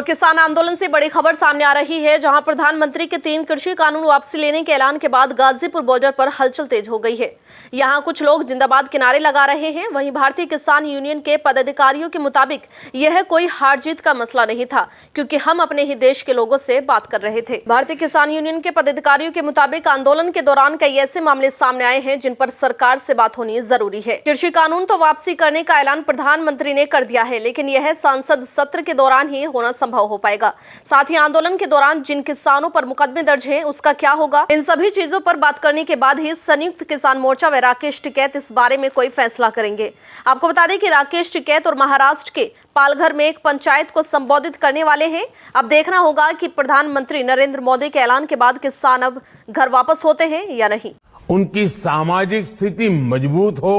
और किसान आंदोलन से बड़ी खबर सामने आ रही है, जहां प्रधानमंत्री के 3 कृषि कानून वापसी लेने के ऐलान के बाद गाजीपुर बॉर्डर पर हलचल तेज हो गई है। यहां कुछ लोग जिंदाबाद के नारे लगा रहे हैं। वहीं भारतीय किसान यूनियन के पदाधिकारियों के मुताबिक यह कोई हार जीत का मसला नहीं था, क्योंकि हम अपने ही देश के लोगों से बात कर रहे थे। भारतीय किसान यूनियन के पदाधिकारियों के मुताबिक आंदोलन के दौरान कई ऐसे मामले सामने आए हैं जिन पर सरकार से बात होनी जरूरी है। कृषि कानून तो वापसी करने का ऐलान प्रधानमंत्री ने कर दिया है, लेकिन यह संसद सत्र के दौरान ही होना संभव हो पाएगा। साथ ही आंदोलन के दौरान जिन किसानों पर मुकदमे दर्ज हैं, उसका क्या होगा? इन सभी चीजों पर बात करने के बाद ही संयुक्त किसान मोर्चा व राकेश टिकैत इस बारे में कोई फैसला करेंगे। आपको बता दें कि राकेश टिकैत और महाराष्ट्र के पालघर में एक पंचायत को संबोधित करने वाले हैं। अब देखना होगा कि प्रधानमंत्री नरेंद्र मोदी के ऐलान के बाद किसान अब घर वापस होते हैं या नहीं। उनकी सामाजिक स्थिति मजबूत हो,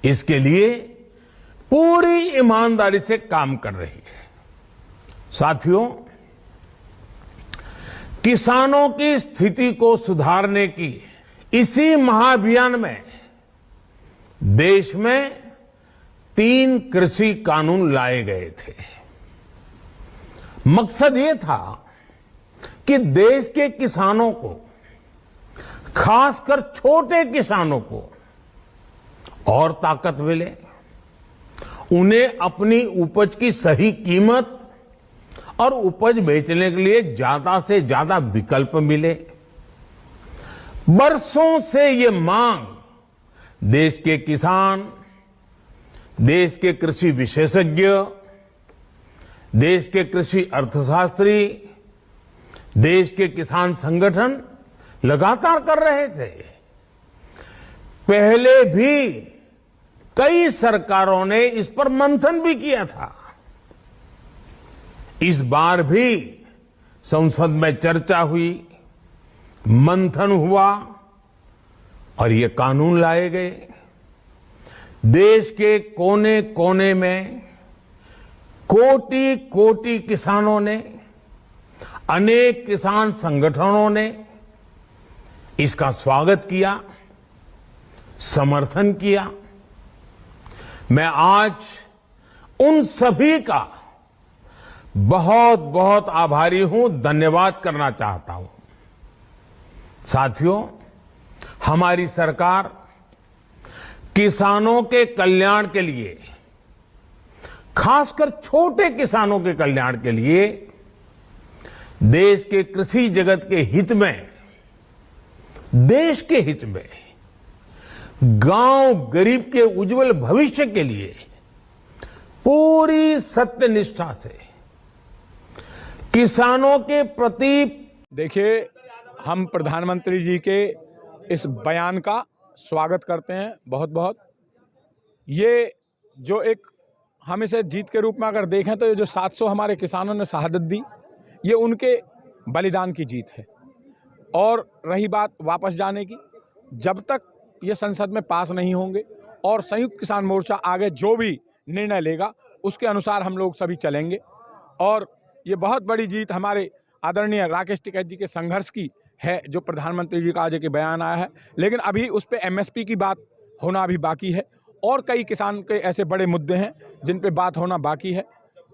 इसके लिए पूरी ईमानदारी से काम कर रही है। साथियों, किसानों की स्थिति को सुधारने की इसी महाअभियान में देश में 3 कृषि कानून लाए गए थे। मकसद ये था कि देश के किसानों को, खासकर छोटे किसानों को और ताकत मिले, उन्हें अपनी उपज की सही कीमत और उपज बेचने के लिए ज्यादा से ज्यादा विकल्प मिले। बरसों से ये मांग देश के किसान, देश के कृषि विशेषज्ञ, देश के कृषि अर्थशास्त्री, देश के किसान संगठन लगातार कर रहे थे। पहले भी कई सरकारों ने इस पर मंथन भी किया था। इस बार भी संसद में चर्चा हुई, मंथन हुआ और ये कानून लाए गए। देश के कोने कोने में कोटि कोटि किसानों ने, अनेक किसान संगठनों ने इसका स्वागत किया, समर्थन किया। मैं आज उन सभी का बहुत बहुत आभारी हूं, धन्यवाद करना चाहता हूं। साथियों, हमारी सरकार किसानों के कल्याण के लिए, खासकर छोटे किसानों के कल्याण के लिए, देश के कृषि जगत के हित में, देश के हित में, गांव गरीब के उज्जवल भविष्य के लिए पूरी सत्यनिष्ठा से किसानों के प्रति। देखिए, हम प्रधानमंत्री जी के इस बयान का स्वागत करते हैं बहुत बहुत। ये जो एक, हम इसे जीत के रूप में अगर देखें तो ये जो 700 हमारे किसानों ने शहादत दी, ये उनके बलिदान की जीत है। और रही बात वापस जाने की, जब तक ये संसद में पास नहीं होंगे और संयुक्त किसान मोर्चा आगे जो भी निर्णय लेगा उसके अनुसार हम लोग सभी चलेंगे। और ये बहुत बड़ी जीत हमारे आदरणीय राकेश टिकैत जी के संघर्ष की है, जो प्रधानमंत्री जी का आज एक बयान आया है। लेकिन अभी उस पर एमएसपी की बात होना अभी बाकी है और कई किसान के ऐसे बड़े मुद्दे हैं जिन पे बात होना बाकी है।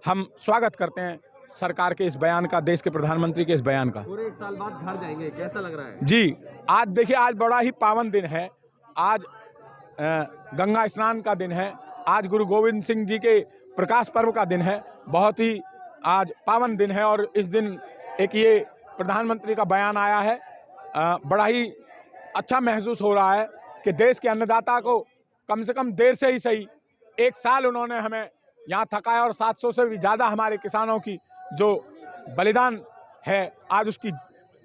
हम स्वागत करते हैं सरकार के इस बयान का, देश के प्रधानमंत्री के इस बयान का। पूरे 1 साल बाद घर जाएंगे, कैसा लग रहा है? जी, आज देखिए, आज बड़ा ही पावन दिन है। आज गंगा स्नान का दिन है, आज गुरु गोविंद सिंह जी के प्रकाश पर्व का दिन है। बहुत ही आज पावन दिन है और इस दिन एक ये प्रधानमंत्री का बयान आया है। बड़ा ही अच्छा महसूस हो रहा है कि देश के अन्नदाता को कम से कम देर से ही सही 1 साल उन्होंने हमें यहाँ थकाया और 700 से भी ज़्यादा हमारे किसानों की जो बलिदान है, आज उसकी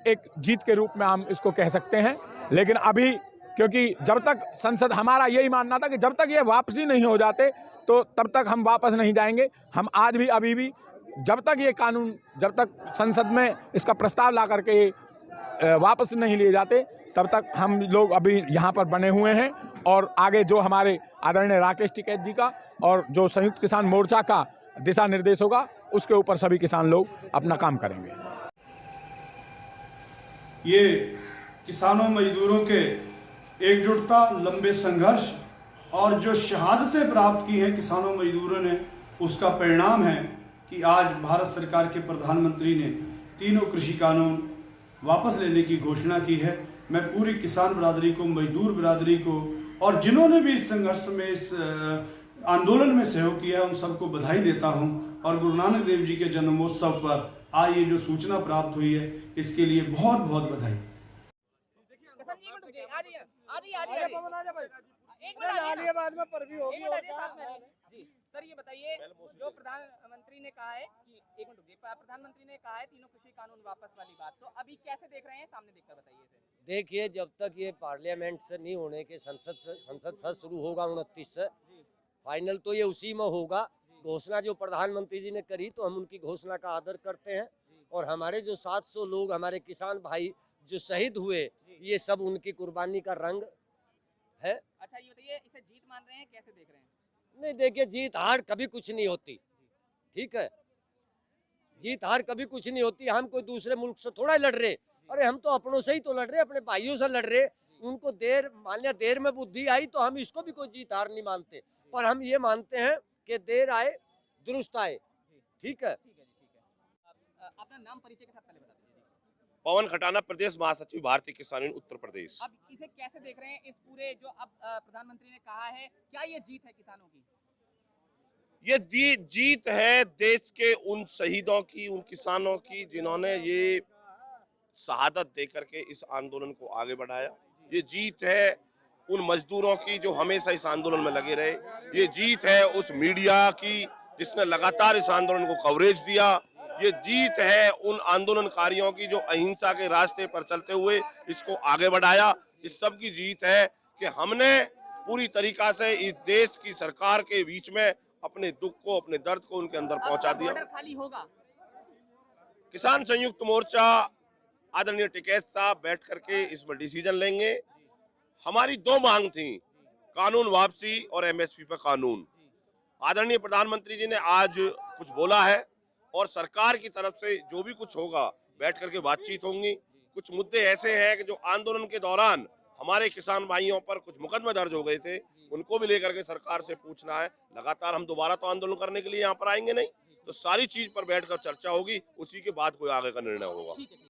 एक जीत के रूप में हम इसको कह सकते हैं। लेकिन अभी, क्योंकि जब तक संसद, हमारा यही मानना था कि जब तक ये वापसी नहीं हो जाते तो तब तक हम वापस नहीं जाएंगे। हम आज भी, अभी भी, जब तक ये कानून, जब तक संसद में इसका प्रस्ताव ला करके वापस नहीं लिए जाते, तब तक हम लोग अभी यहाँ पर बने हुए हैं। और आगे जो हमारे आदरणीय राकेश टिकैत जी का और जो संयुक्त किसान मोर्चा का दिशा निर्देश होगा, उसके ऊपर सभी किसान लोग अपना काम करेंगे। ये किसानों मजदूरों के एकजुटता, लंबे संघर्ष और जो शहादतें प्राप्त की हैं किसानों मजदूरों ने, उसका परिणाम है कि आज भारत सरकार के प्रधानमंत्री ने तीनों कृषि कानून वापस लेने की घोषणा की है। मैं पूरी किसान बिरादरी को, मजदूर बिरादरी को और जिन्होंने भी इस संघर्ष में, इस आंदोलन में सहयोग किया है, उन सबको बधाई देता हूं। और गुरु नानक देव जी के जन्मोत्सव पर आज ये जो सूचना प्राप्त हुई है, इसके लिए बहुत बहुत बधाई। सर ये बताइए, जो प्रधानमंत्री ने कहा है कि एक मिनट रुकिए, प्रधानमंत्री ने कहा है तीनों कृषि कानून वापस वाली बात, तो अभी कैसे देख रहे हैं, सामने देखकर बताइए इसे। देखिए, जब तक ये पार्लियामेंट से नहीं होने के संसद से शुरू होगा 29 से, फाइनल तो ये उसी में होगा। घोषणा जो प्रधानमंत्री जी ने करी तो हम उनकी घोषणा का आदर करते हैं, और हमारे जो 700 लोग, हमारे किसान भाई जो शहीद हुए, ये सब उनकी कुर्बानी का रंग है। अच्छा ये बताइए, इसे जीत मान रहे हैं, कैसे देख रहे हैं? नहीं, देखिए, जीत हार कभी कुछ नहीं होती, ठीक है, जीत हार कभी कुछ नहीं होती। हम कोई दूसरे मुल्क से थोड़ा लड़ रहे, अरे हम तो अपनों से ही तो लड़ रहे, अपने भाइयों से लड़ रहे। उनको मान लिया देर में बुद्धि आई, तो हम इसको भी कोई जीत हार नहीं मानते, पर हम ये मानते हैं कि देर आए दुरुस्त आए। ठीक है। अपना नाम परिचय के साथ पहले बता दीजिए। पवन खटाना, प्रदेश महासचिव भारतीय किसान यूनियन उत्तर प्रदेश। अब इसे कैसे देख रहे हैं, इस पूरे जो अब प्रधानमंत्री ने कहा है, क्या ये जीत है किसानों की? ये जीत है देश के उन शहीदों की, उन किसानों की, जिन्होंने ये शहादत देकर के इस आंदोलन को आगे बढ़ाया। ये जीत है उन मजदूरों की जो हमेशा इस आंदोलन में लगे रहे। ये जीत है उस मीडिया की जिसने लगातार इस आंदोलन को कवरेज दिया। ये जीत है उन आंदोलनकारियों की जो अहिंसा के रास्ते पर चलते हुए इसको आगे बढ़ाया। इस सब की जीत है कि हमने पूरी तरीका से इस देश की सरकार के बीच में अपने दुख को, अपने दर्द को उनके अंदर पहुंचा दिया। खाली होगा। किसान संयुक्त मोर्चा आदरणीय टिकैत साहब बैठ करके इसमें डिसीजन लेंगे। हमारी दो मांग थी, कानून वापसी और एमएसपी पर कानून। आदरणीय प्रधानमंत्री जी ने आज कुछ बोला है, और सरकार की तरफ से जो भी कुछ होगा बैठ करके बातचीत होंगी। कुछ मुद्दे ऐसे हैं कि जो आंदोलन के दौरान हमारे किसान भाइयों पर कुछ मुकदमे दर्ज हो गए थे, उनको भी लेकर के सरकार से पूछना है। लगातार हम दोबारा तो आंदोलन करने के लिए यहाँ पर आएंगे नहीं, तो सारी चीज पर बैठकर चर्चा होगी, उसी के बाद कोई आगे का निर्णय होगा।